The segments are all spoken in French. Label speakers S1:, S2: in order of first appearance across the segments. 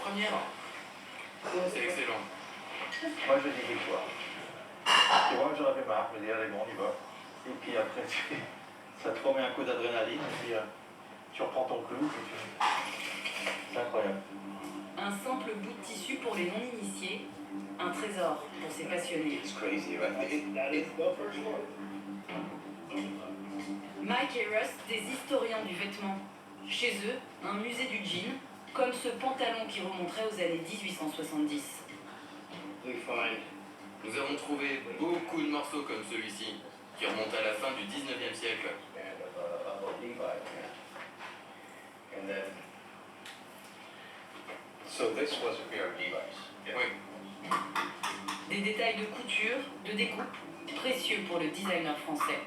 S1: première. C'est excellent.
S2: Moi je dis victoire. Tu vois, j'en avais marre, je me dis allez bon, on y va. Et puis après, ça te remet un coup d'adrénaline, et puis tu reprends ton clou, et c'est incroyable.
S3: Un simple bout de tissu pour les non-initiés, un trésor pour ces passionnés.
S2: It's crazy, right?
S3: Mike et Russ, des historiens du vêtement. Chez eux, un musée du jean, comme ce pantalon qui remonterait aux années 1870.
S1: Nous avons trouvé beaucoup de morceaux comme celui-ci, qui remontent à la fin du 19e siècle.
S2: So this was a pair of Levi's.
S1: Oui.
S3: Des détails de couture, de découpe, précieux pour le designer français.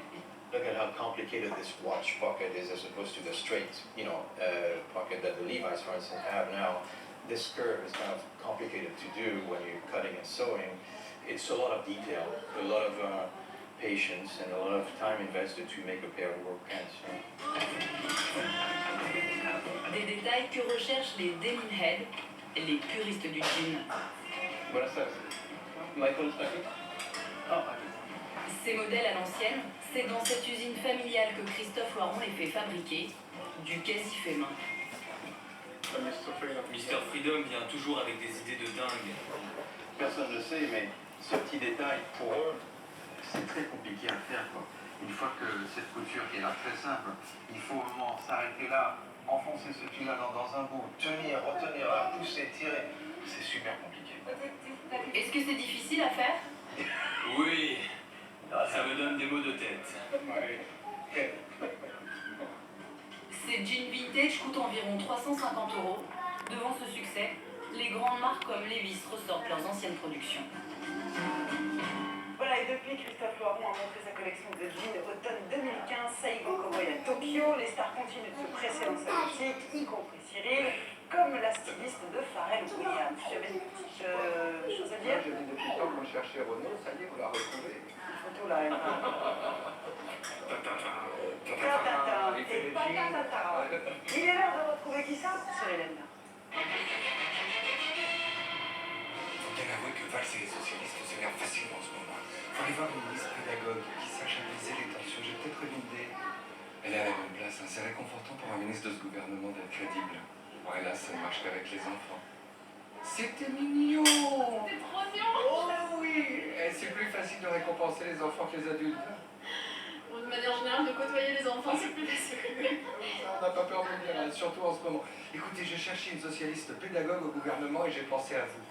S2: Look at how complicated this watch pocket is as opposed to the straight, pocket that the Levi's, for instance, have now. This curve is kind of complicated to do when you're cutting and sewing. It's a lot of detail, a lot of patience, and a lot of time invested to make a pair of work pants.
S3: Des détails que recherchent les denim heads, les puristes du jean.
S2: Buenas tardes. Michael está aquí?
S3: Ces modèles à l'ancienne, c'est dans cette usine familiale que Christophe Loiron les fait fabriquer, du quasi fait main.
S1: Mr. Freedom vient toujours avec des idées de dingue.
S2: Personne ne le sait, mais ce petit détail, pour eux, c'est très compliqué à faire, quoi. Une fois que cette couture qui est là très simple, il faut au moment s'arrêter là, enfoncer ce fil-là dans un bout, tenir, retenir, là, pousser, tirer. C'est super compliqué.
S3: Est-ce que c'est difficile à faire?
S1: Oui, ça me donne des maux de tête.
S3: Ces jeans vintage coûtent environ 350 €. Devant ce succès, les grandes marques comme Levi's ressortent leurs anciennes productions.
S4: Voilà, et depuis, Christophe Loiron a montré sa collection de jeans automne 2015, Saigon Cowboy à Tokyo. Les stars continuent de se presser dans sa boutique, y compris Cyril, comme la styliste de Pharrell Williams. J'avais une petite chose à dire.
S5: J'ai dit depuis le temps qu'on cherchait Renaud, ça y est, vous la retrouvez.
S4: Une photo là, elle Tatata. Et pas tatata. Il est l'heure de retrouver qui ça? Cyril Hanouna.
S5: Faut bien avouer que Valls et les socialistes s'énervent facilement en ce moment. Faut aller voir une ministre pédagogue qui sache analyser les tensions. J'ai peut-être une idée. Elle est à la bonne place, hein. C'est réconfortant pour un ministre de ce gouvernement d'être crédible. Bon, hélas, ça ne marche qu'avec les enfants. C'était mignon!
S3: C'est trop mignon!
S5: Oh oui! Et c'est plus facile de récompenser les enfants que les adultes.
S3: De manière générale, de côtoyer les enfants, c'est plus facile.
S5: On n'a pas peur de le dire, hein, surtout en ce moment. Écoutez, j'ai cherché une socialiste pédagogue au gouvernement et j'ai pensé à vous.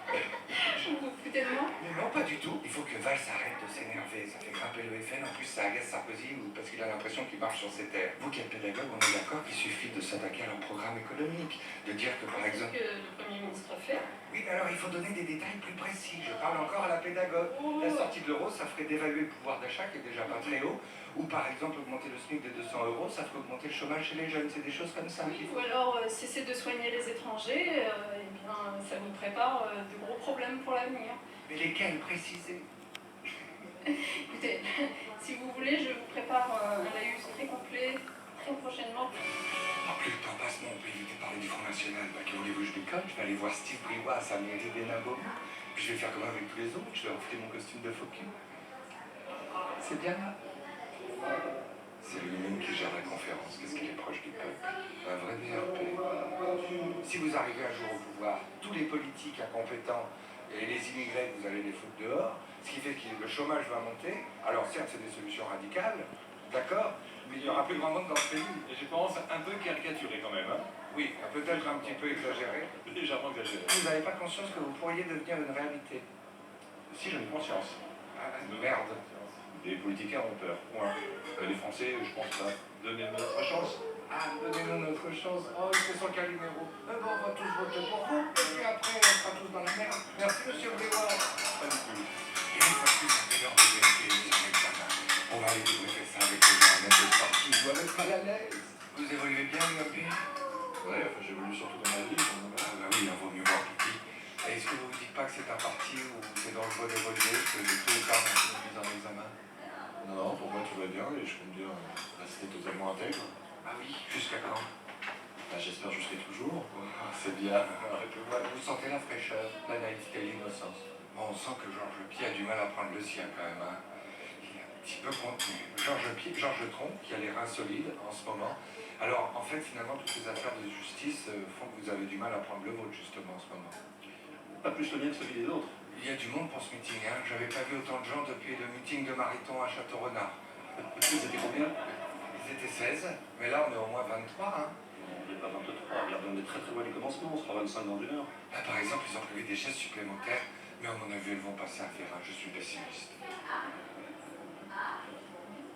S3: Vous vous foutez de moi?
S5: Mais non, pas du tout. Il faut que Valls arrête de s'énerver. Ça fait grimper le FN. En plus, ça agace Sarkozy parce qu'il a l'impression qu'il marche sur ses terres. Vous qui êtes pédagogue, on est d'accord qu'il suffit de s'attaquer à leur programme économique. De dire que, par exemple...
S3: Que le Premier ministre fait.
S5: Oui, mais alors il faut donner des détails plus précis. Je parle encore à la pédagogue. La sortie de l'euro, ça ferait dévaluer le pouvoir d'achat qui est déjà pas très haut. Ou par exemple, augmenter le SMIC de 200 €, ça ferait augmenter le chômage chez les jeunes. C'est des choses comme ça qu'il faut.
S3: Ou alors cesser de soigner les étrangers, eh bien ça vous prépare de gros problèmes pour l'avenir.
S5: Mais lesquels, précisez?
S3: Écoutez, si vous voulez, je vous prépare un laïus très complet, très prochainement.
S5: Oh, plus le temps passe, mon pays était parlé du Front National. Bah, que voulez-vous, je déconne? Je vais aller voir Steve Briouat à sa mairie d'Hénago. Puis je vais faire comme avec tous les autres, je vais enfler mon costume de faux cul. C'est bien là. C'est lui-même qui gère la conférence. Qu'est-ce qu'il est proche du peuple? Un vrai VRP. Si vous arrivez un jour au pouvoir, tous les politiques incompétents et les immigrés, vous allez les foutre dehors, ce qui fait que le chômage va monter. Alors certes, c'est des solutions radicales, d'accord, mais il y aura plus grand monde dans ce pays.
S6: Et je pense un peu caricaturé quand même, hein.
S5: Oui, peut-être un petit peu exagéré.
S6: Légèrement exagéré.
S5: Vous n'avez pas conscience que vous pourriez devenir une réalité?
S6: Si j'en ai conscience.
S5: Ah, merde.
S6: Les politiciens ont peur. Point. Les Français, je pense pas. Donnez-nous notre chance.
S5: Ah, donnez-nous notre chance. Oh, il fait son Calimero. Eh ben, on va tous voter pour vous. Et puis après, on sera tous dans la merde. Merci, monsieur Bléward.
S6: Pas du tout.
S5: Et une fois de plus, on fait l'heure de vérité et mise en examen. On va aller débriefer ça avec les gens à mettre le sorti. Ils doivent être mal à l'aise. Vous évoluez bien, UMP?
S6: Ouais, enfin, j'évolue surtout dans ma vie.
S5: Ah bah oui, il en vaut mieux voir pipi. Et est-ce que vous vous dites pas que c'est un parti où c'est dans le voie d'évoluer, que de tôt ou tard, on finit mise en examen?
S6: Non, non, pour moi tout va bien et je compte bien rester totalement intègre.
S5: Ah oui, jusqu'à quand?
S6: Bah, j'espère que je serai toujours.
S5: Ah, c'est bien. Vous sentez la fraîcheur, la naïveté, l'innocence. Bon, on sent que Georges Pied a du mal à prendre le sien quand même. Hein. Il est un petit peu contenu. Georges Tron, qui a les reins solides en ce moment. Alors, en fait, finalement, toutes ces affaires de justice font que vous avez du mal à prendre le vôtre, justement, en ce moment.
S6: Pas plus le mien que celui des autres.
S5: Il y a du monde pour ce meeting, hein. J'avais pas vu autant de gens depuis le meeting de Mariton à Château-Renard.
S6: Vous étiez combien?
S5: Ils étaient 16, mais là, on est au moins 23, hein.
S6: On n'est pas 23, regarde, on est très très loin du commencement, on sera 25 dans une heure.
S5: Là, par exemple, ils ont prévu des chaises supplémentaires, mais à mon avis, elles vont passer un terrain. Je suis pessimiste.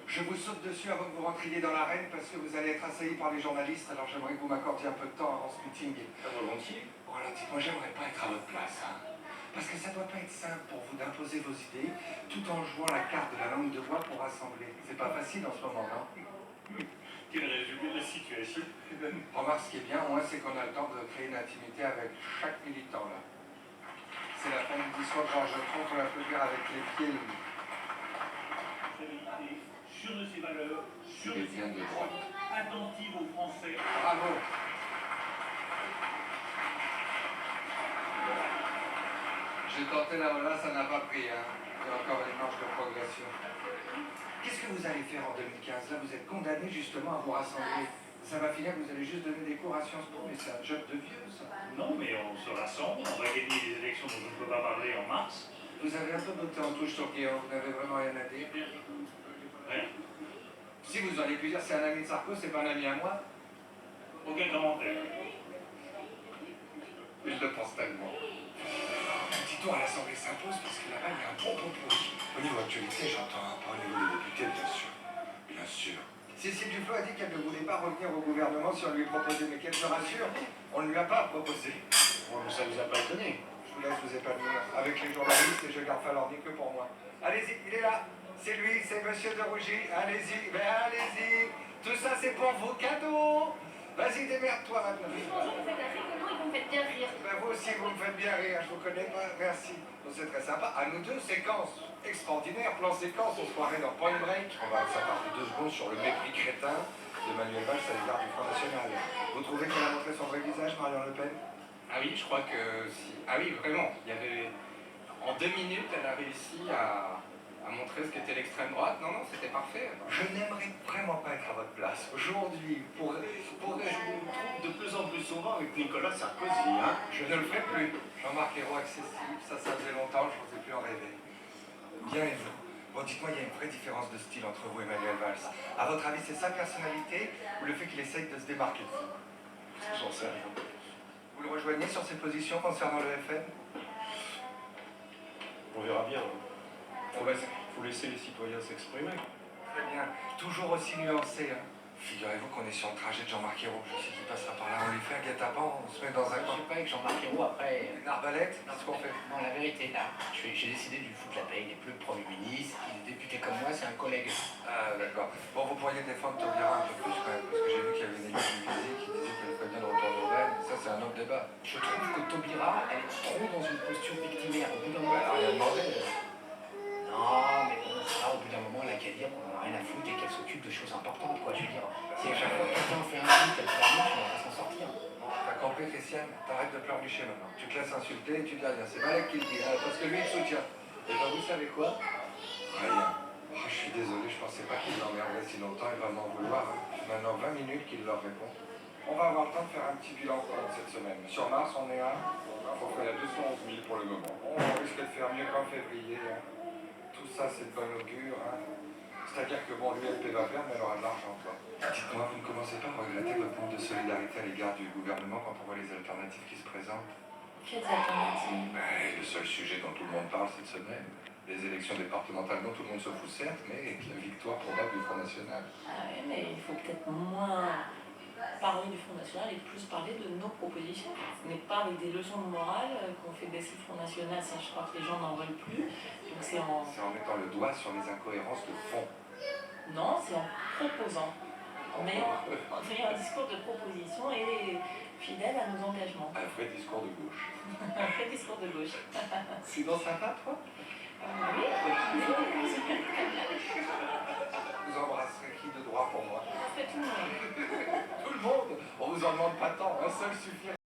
S5: Je vous saute dessus avant que vous rentriez dans l'arène parce que vous allez être assaillis par les journalistes, alors j'aimerais que vous m'accordiez un peu de temps avant ce meeting.
S6: Volontiers.
S5: Bon, alors dites-moi, j'aimerais pas être à votre place, hein. Parce que ça doit pas être simple pour vous d'imposer vos idées tout en jouant la carte de la langue de bois pour rassembler. C'est pas facile en ce moment, non?
S6: Quel résumé de la situation.
S5: Remarque, ce qui est bien, au moins, c'est qu'on a le temps de créer une intimité avec chaque militant, là. C'est la fin du discours de Georges Tron, on l'applaudir avec les pieds.
S7: Sûr de ses valeurs, sûr
S5: Il
S7: de ses
S5: vient de droite.
S7: attentive aux Français.
S5: Bravo. J'ai tenté là, ça n'a pas pris, hein. Il y a encore une marge de progression. Qu'est-ce que vous allez faire en 2015? Là, vous êtes condamné justement à vous rassembler. Ça va finir, vous allez juste donner des cours à Sciences Po, mais c'est un job de vieux, ça.
S7: Non, mais on se rassemble, on va gagner les élections dont je ne peux pas parler en mars.
S5: Vous avez un peu botté en touche sur Guillaume, vous n'avez vraiment rien à dire.
S7: Rien.
S5: Si vous auriez pu dire c'est un ami de Sarko, c'est pas un ami à moi.
S7: Aucun commentaire.
S5: Je le pense tellement. Un petit tour à l'Assemblée s'impose parce que là-bas, il y a un bon propos. Au niveau actualité, j'entends, pas au niveau des députés, bien sûr. Bien sûr. Cécile Duflot a dit qu'elle ne voulait pas revenir au gouvernement si on lui proposait, mais qu'elle se rassure, on ne lui a pas proposé.
S2: Bon, mais ça vous a pas étonné?
S5: Je vous laisse vous épanouir avec les journalistes et je garde Falorni que pour moi. Allez-y, il est là. C'est lui, c'est Monsieur de Rougy. Allez-y, ben allez-y. Tout ça, c'est pour vos cadeaux. Vas-y, démerde-toi maintenant.
S3: Bonjour, vous faites un rigolo et vous me faites bien rire.
S5: Ben vous aussi, vous me faites bien rire, je vous connais pas, merci. Donc c'est très sympa. À nous deux, séquence extraordinaire, plan séquence, on se croirait dans Point Break. On va s'attarder 2 secondes sur le mépris crétin de Manuel Valls à l'égard du Front National. Vous trouvez qu'elle a montré son vrai visage, Marion Le Pen?
S1: Ah oui, je crois que si. Ah oui, vraiment. Il y avait... En 2 minutes, elle a réussi à montrer ce qu'était l'extrême droite. Non, non, c'était parfait.
S5: Je n'aimerais vraiment pas être à votre place. Aujourd'hui,
S6: Je vous trouve de plus en plus souvent avec Nicolas Sarkozy, hein.
S5: je ne le ferai plus. Jean-Marc Ayrault accessible, ça faisait longtemps, je n'osais plus en rêver. Bien et vous? Bon, dites-moi, il y a une vraie différence de style entre vous et Manuel Valls. À votre avis, c'est sa personnalité ou le fait qu'il essaye de se démarquer de vous?
S6: J'en sais rien.
S5: Vous le rejoignez sur ses positions concernant le FN?
S6: On verra bien.
S5: Faut
S6: Laisser les citoyens s'exprimer.
S5: Très bien. Toujours aussi nuancé, hein. Figurez-vous qu'on est sur le trajet de Jean-Marc Ayrault. Je sais qu'il passera par là. On lui fait un guet-apens, on se met dans un
S8: Je
S5: coin.
S8: sais pas, avec Jean-Marc Ayrault, après...
S5: Une arbalète, qu'est-ce qu'on fait?
S8: Non, la vérité, là, j'ai décidé de lui foutre la paix. Il est plus Premier ministre, il est député comme moi, c'est un collègue.
S5: Ah, d'accord. Bon, vous pourriez défendre Taubira un peu plus quand même, parce que j'ai vu qu'il y avait une élue du Visée qui disait qu'elle ferait bien de retourner au Rennes. Ça, c'est un autre débat.
S8: Je trouve que Taubira, elle est trop dans une posture victimaire. Au bout d'un moment,
S5: Elle n'a rien demandé.
S8: non, mais bon, ça, au bout d'un moment, elle a qu'à dire qu'on en a rien à foutre et qu'elle s'occupe de choses importantes, quoi. Je veux dire, si à chaque fois que quelqu'un fait un truc, elle fait un autre, on va pas s'en sortir.
S5: T'as compris, Christiane? T'arrêtes de pleurnicher maintenant. Tu te laisses insulter et tu dis rien. C'est Malek qui le dit, hein, parce que lui, il te soutient. Et ben, vous savez quoi? Rien. Oh, je suis désolé, je pensais pas qu'il l'emmerderait si longtemps. Il va m'en vouloir. Hein. Maintenant 20 minutes qu'il leur répond. On va avoir le temps de faire un petit bilan compte cette semaine. Sur Mars, on est à...
S6: On fait à 211 000 pour le moment.
S5: On risque de faire mieux qu'en février. Hein. Tout ça, c'est de bon augure. Hein. C'est-à-dire que bon, l'UMP va perdre, mais elle aura de l'argent, quoi. Dites-moi, vous ne commencez pas à regretter votre manque de solidarité à l'égard du gouvernement quand on voit les alternatives qui se présentent?
S3: Quelles alternatives?
S5: Ben, le seul sujet dont tout le monde parle cette semaine, les élections départementales dont tout le monde se fout certes, mais la victoire probable du Front National.
S3: Ah oui, mais il faut peut-être moins parler du Front National et plus parler de nos propositions. Ce n'est pas avec des leçons de morale qu'on fait baisser le Front National, ça je crois que les gens n'en veulent plus. Donc c'est en...
S5: C'est en mettant le doigt sur les incohérences de fond.
S3: Non, c'est en proposant. En ayant un discours de proposition et fidèle à nos engagements.
S5: Un vrai discours de gauche.
S3: Un vrai discours de gauche.
S5: C'est dans sympa, toi?
S3: Oui, oui.
S5: Vous embrasserez qui de droit pour moi?
S3: Ça fait tout le monde.
S5: Tout le monde. On vous en demande pas tant, un seul suffira.